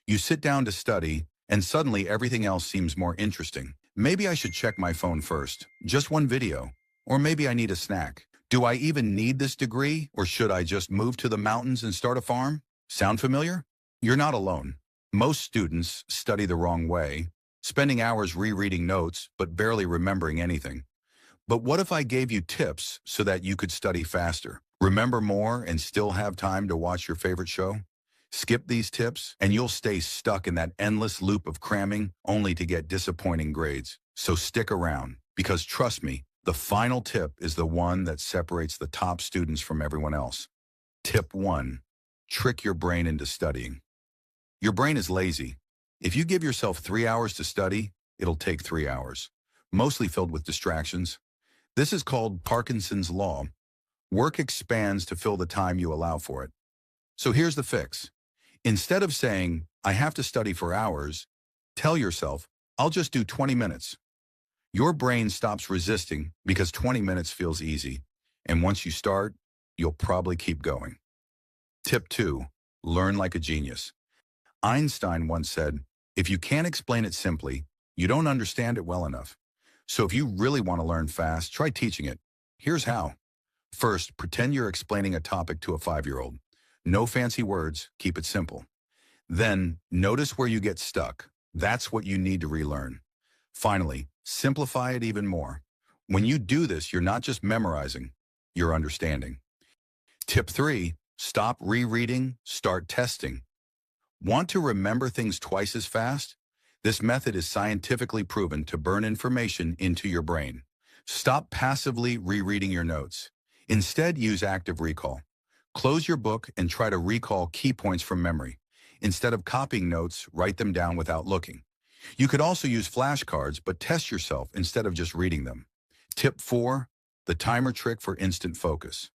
You sit down to study, and suddenly everything else seems more interesting. Maybe I should check my phone first, just one video, or maybe I need a snack. Do I even need this degree, or should I just move to the mountains and start a farm? Sound familiar? You're not alone. Most students study the wrong way, spending hours rereading notes but barely remembering anything. But what if I gave you tips so that you could study faster, remember more, and still have time to watch your favorite show? Skip these tips, and you'll stay stuck in that endless loop of cramming only to get disappointing grades. So stick around, because trust me, the final tip is the one that separates the top students from everyone else. Tip 1. Trick your brain into studying. Your brain is lazy. If you give yourself 3 hours to study, it'll take 3 hours, mostly filled with distractions. This is called Parkinson's Law. Work expands to fill the time you allow for it. So here's the fix. Instead of saying, I have to study for hours, tell yourself, I'll just do 20 minutes. Your brain stops resisting because 20 minutes feels easy. And once you start, you'll probably keep going. Tip 2. Learn like a genius. Einstein once said, if you can't explain it simply, you don't understand it well enough. So if you really want to learn fast, try teaching it. Here's how. First, pretend you're explaining a topic to a 5-year-old. No fancy words, keep it simple. Then, notice where you get stuck. That's what you need to relearn. Finally, simplify it even more. When you do this, you're not just memorizing, you're understanding. Tip 3, stop rereading, start testing. Want to remember things twice as fast? This method is scientifically proven to burn information into your brain. Stop passively rereading your notes. Instead, use active recall. Close your book and try to recall key points from memory. Instead of copying notes, write them down without looking. You could also use flashcards, but test yourself instead of just reading them. Tip 4, the timer trick for instant focus.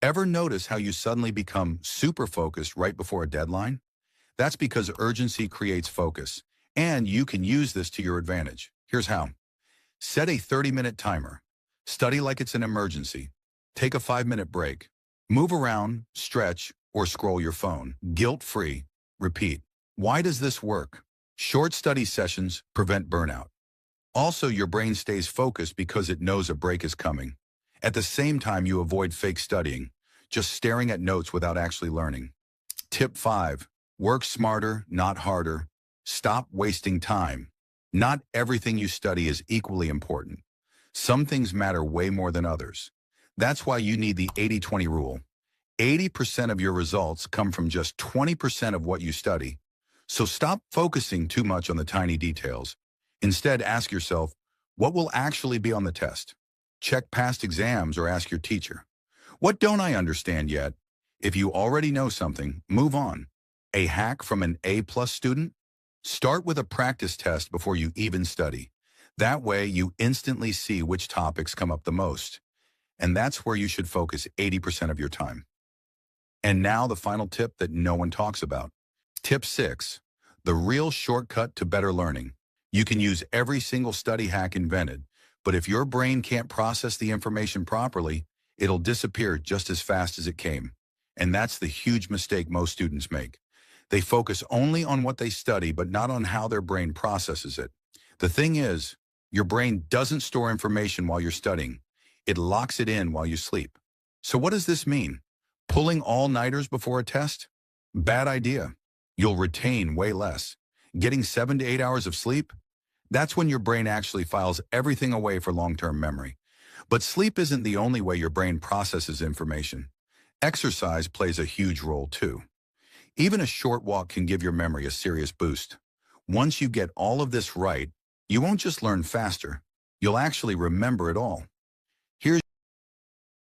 Ever notice how you suddenly become super focused right before a deadline? That's because urgency creates focus, and you can use this to your advantage. Here's how. Set a 30-minute timer. Study like it's an emergency. Take a 5-minute break. Move around, stretch, or scroll your phone. Guilt-free. Repeat. Why does this work? Short study sessions prevent burnout. Also, your brain stays focused because it knows a break is coming. At the same time, you avoid fake studying, just staring at notes without actually learning. Tip 5. Work smarter, not harder. Stop wasting time. Not everything you study is equally important. Some things matter way more than others. That's why you need the 80-20 rule. 80% of your results come from just 20% of what you study. So stop focusing too much on the tiny details. Instead, ask yourself, what will actually be on the test? Check past exams or ask your teacher. What don't I understand yet? If you already know something, move on. A hack from an A+ student? Start with a practice test before you even study. That way, you instantly see which topics come up the most. And that's where you should focus 80% of your time. And now the final tip that no one talks about. Tip 6, the real shortcut to better learning. You can use every single study hack invented, but if your brain can't process the information properly, it'll disappear just as fast as it came. And that's the huge mistake most students make. They focus only on what they study, but not on how their brain processes it. The thing is, your brain doesn't store information while you're studying. It locks it in while you sleep. So what does this mean? Pulling all-nighters before a test? Bad idea. You'll retain way less. Getting 7 to 8 hours of sleep? That's when your brain actually files everything away for long-term memory. But sleep isn't the only way your brain processes information. Exercise plays a huge role too. Even a short walk can give your memory a serious boost. Once you get all of this right, you won't just learn faster, you'll actually remember it all.